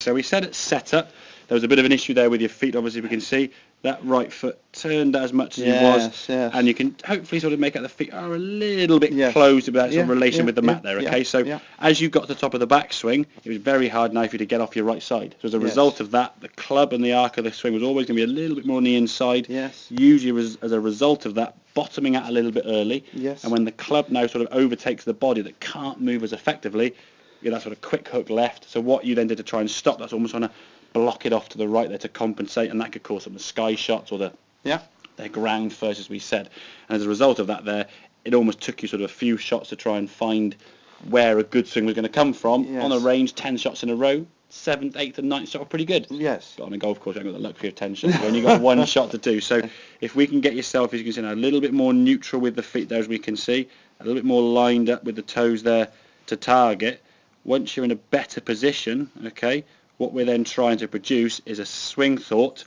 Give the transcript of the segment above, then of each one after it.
So we said at setup, there was a bit of an issue there with your feet, obviously we can see. That right foot turned as much as it was, and you can hopefully sort of make out the feet are a little bit closed about sort of relation with the mat there, okay? So as you got to the top of the backswing, it was very hard now for you to get off your right side. So as a result of that, the club and the arc of the swing was always going to be a little bit more on the inside, usually as a result of that, bottoming out a little bit early, and when the club now sort of overtakes the body that can't move as effectively, you get that sort of quick hook left. So what you then did to try and stop, that's almost on a block it off to the right there to compensate, and that could cause some of the sky shots or the ground first, as we said. And as a result of that there, it almost took you sort of a few shots to try and find where a good swing was going to come from. On a range, 10 shots in a row, 7th, 8th and 9th shot were pretty good. But on a golf course, you haven't got the luxury of 10 shots. You've only got one shot to do. So if we can get yourself, as you can see now, a little bit more neutral with the feet there, as we can see, a little bit more lined up with the toes there to target, once you're in a better position, okay, what we're then trying to produce is a swing thought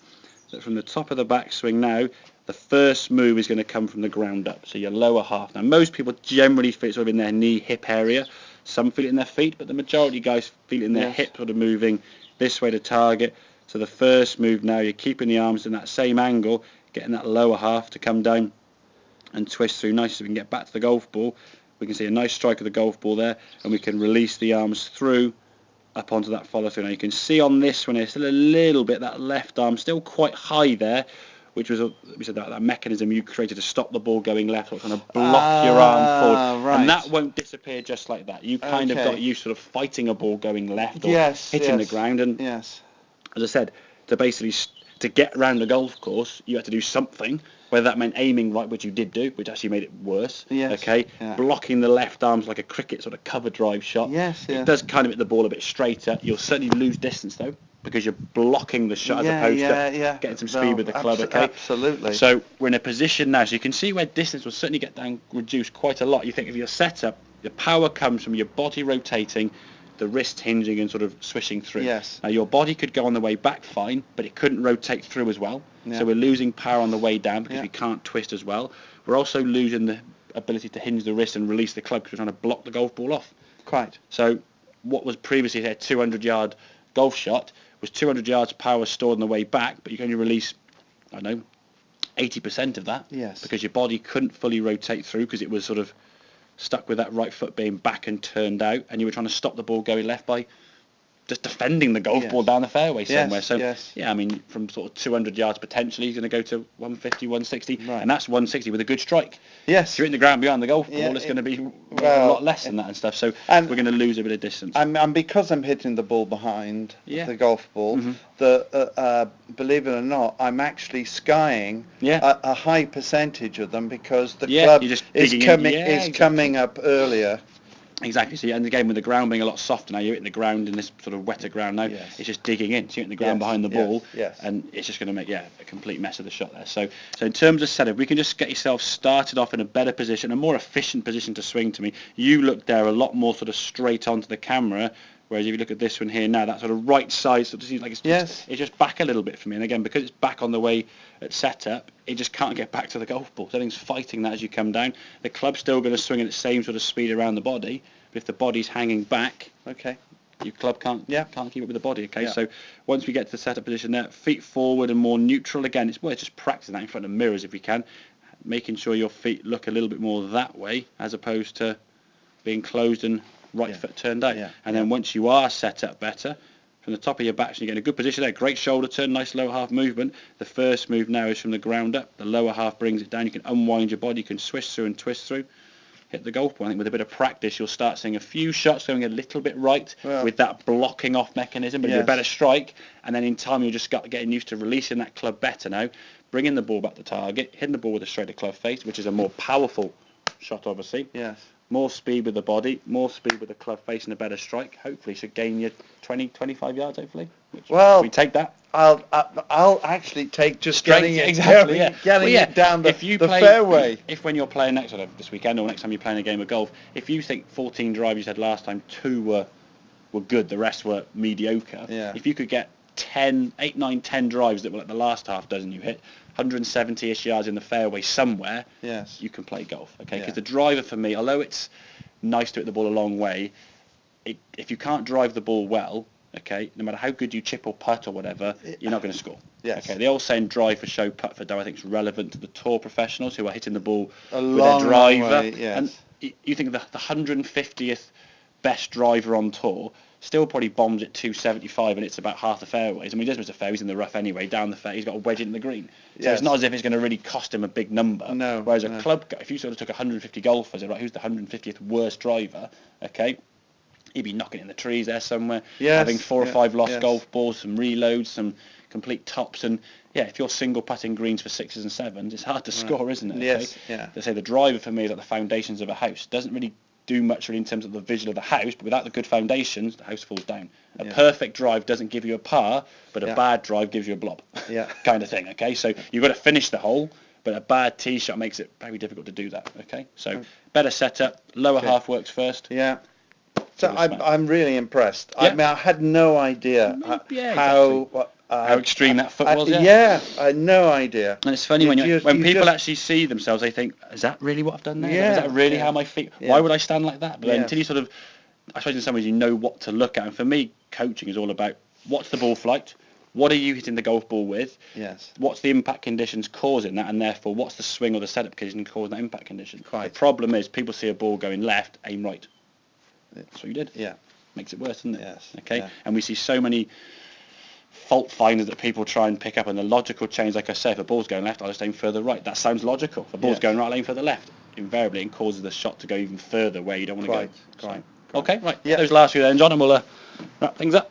that from the top of the backswing now, the first move is going to come from the ground up, so your lower half. Now, most people generally feel it sort of in their knee, hip area. Some feel it in their feet, but the majority of guys feel it in their hip, sort of moving this way to target. So the first move now, you're keeping the arms in that same angle, getting that lower half to come down and twist through nice so we can get back to the golf ball. We can see a nice strike of the golf ball there, and we can release the arms through up onto that follow through. Now you can see on this one, it's still a little bit, that left arm still quite high there, which was we said that mechanism you created to stop the ball going left, so it's going to block your arm forward, and that won't disappear just like that. You kind of got used sort of fighting a ball going left or hitting the ground, and as I said, to basically to get around the golf course, you had to do something. Whether that meant aiming right, which you did do, which actually made it worse. Blocking the left arms like a cricket sort of cover drive shot. It does kind of hit the ball a bit straighter. You'll certainly lose distance though, because you're blocking the shot as opposed to getting some speed with the club. Absolutely. So we're in a position now, so you can see where distance will certainly get down, reduced quite a lot. You think of your setup, the power comes from your body rotating, the wrist hinging and sort of swishing through. Now your body could go on the way back fine, but it couldn't rotate through as well. So we're losing power on the way down because we can't twist as well. We're also losing the ability to hinge the wrist and release the club because we're trying to block the golf ball off. So what was previously a 200-yard golf shot was 200 yards power stored on the way back, but you can only release, I don't know, 80% of that because your body couldn't fully rotate through because it was sort of stuck with that right foot being back and turned out, and you were trying to stop the ball going left by just defending the golf ball down the fairway somewhere. I mean, from sort of 200 yards potentially, he's going to go to 150, 160, and that's 160 with a good strike. If you're in the ground behind the golf ball, it's going to be a lot less than that and stuff. So we're going to lose a bit of distance. And because I'm hitting the ball behind the golf ball, believe it or not, I'm actually skying a high percentage of them because the club is coming up earlier. Exactly. So, and again, with the ground being a lot softer now, you're hitting the ground in this sort of wetter ground now. It's just digging in. So you're hitting the ground behind the ball, and it's just going to make a complete mess of the shot there. So in terms of setup, we can just get yourself started off in a better position, a more efficient position to swing. To me, you look there a lot more sort of straight onto the camera. Whereas if you look at this one here now, that sort of right side sort of seems like it's just back a little bit for me. And again, because it's back on the way at setup, it just can't get back to the golf ball. So everything's fighting that as you come down. The club's still going to swing at the same sort of speed around the body, but if the body's hanging back, your club can't keep up with the body. So once we get to the setup position there, feet forward and more neutral. Again, it's worth just practicing that in front of mirrors if we can, making sure your feet look a little bit more that way as opposed to being closed and right foot turned out. And then once you are set up better, from the top of your back, so you get in a good position there, great shoulder turn, nice lower half movement. The first move now is from the ground up. The lower half brings it down. You can unwind your body, you can swish through and twist through, hit the golf ball. I think with a bit of practice, you'll start seeing a few shots going a little bit right with that blocking off mechanism, but you're a better strike. And then in time, you'll just start getting used to releasing that club better now, bringing the ball back to target, hitting the ball with a straighter club face, which is a more powerful shot, obviously. More speed with the body, more speed with the club face and a better strike. Hopefully should gain you 20, 25 yards, hopefully. We take that. I'll actually take just getting it down the fairway. If when you're playing next this weekend or next time you're playing a game of golf, if you think 14 drives you said last time, 2 were good, the rest were mediocre. If you could get 8, 9, 10 drives that were like the last half dozen you hit, 170-ish yards in the fairway somewhere, you can play golf, because the driver for me, although it's nice to hit the ball a long way, if you can't drive the ball well, okay, no matter how good you chip or putt or whatever, you're not going to score. Yes. Okay, the old saying drive for show, putt for dough, I think is relevant to the tour professionals who are hitting the ball with their driver. Yes. And you think the 150th best driver on tour still probably bombs at 275 and it's about half the fairways. I mean, he does miss a fairway, he's in the rough anyway, down the fair, he's got a wedge in the green. So it's not as if it's going to really cost him a big number. No. Whereas a club, if you sort of took 150 golfers, right, who's the 150th worst driver, okay, he'd be knocking it in the trees there somewhere, having 4 or 5 lost golf balls, some reloads, some complete tops, and if you're single putting greens for 6s and 7s, it's hard to score, isn't it? Yes, yeah. They say the driver for me is like the foundations of a house. Doesn't really do much really in terms of the visual of the house, but without the good foundations, the house falls down. A perfect drive doesn't give you a par, but a bad drive gives you a blob. Kind of thing, okay? So you've got to finish the hole, but a bad tee shot makes it very difficult to do that, okay? So better setup, lower half works first. Yeah. So I'm really impressed. I mean, I had no idea how extreme that foot was. I had no idea. And it's funny when people actually see themselves, they think, is that really what I've done there? Is that really how my feet? Why would I stand like that? But then until you sort of, I suppose in some ways you know what to look at. And for me, coaching is all about what's the ball flight, what are you hitting the golf ball with? Yes. What's the impact conditions causing that, and therefore what's the swing or the setup condition causing that impact condition? Quite. The problem is people see a ball going left, aim right. That's what you did. Yeah. Makes it worse, doesn't it? Yes. Okay. Yeah. And we see so many fault finders that people try and pick up, and the logical change, like I say, if a ball's going left, I'll just aim further right. That sounds logical. If a ball's going right, I'll aim further left. Invariably, it causes the shot to go even further where you don't want to go. Quite. Okay, right. Yeah. Those last few then, John, and we'll wrap things up.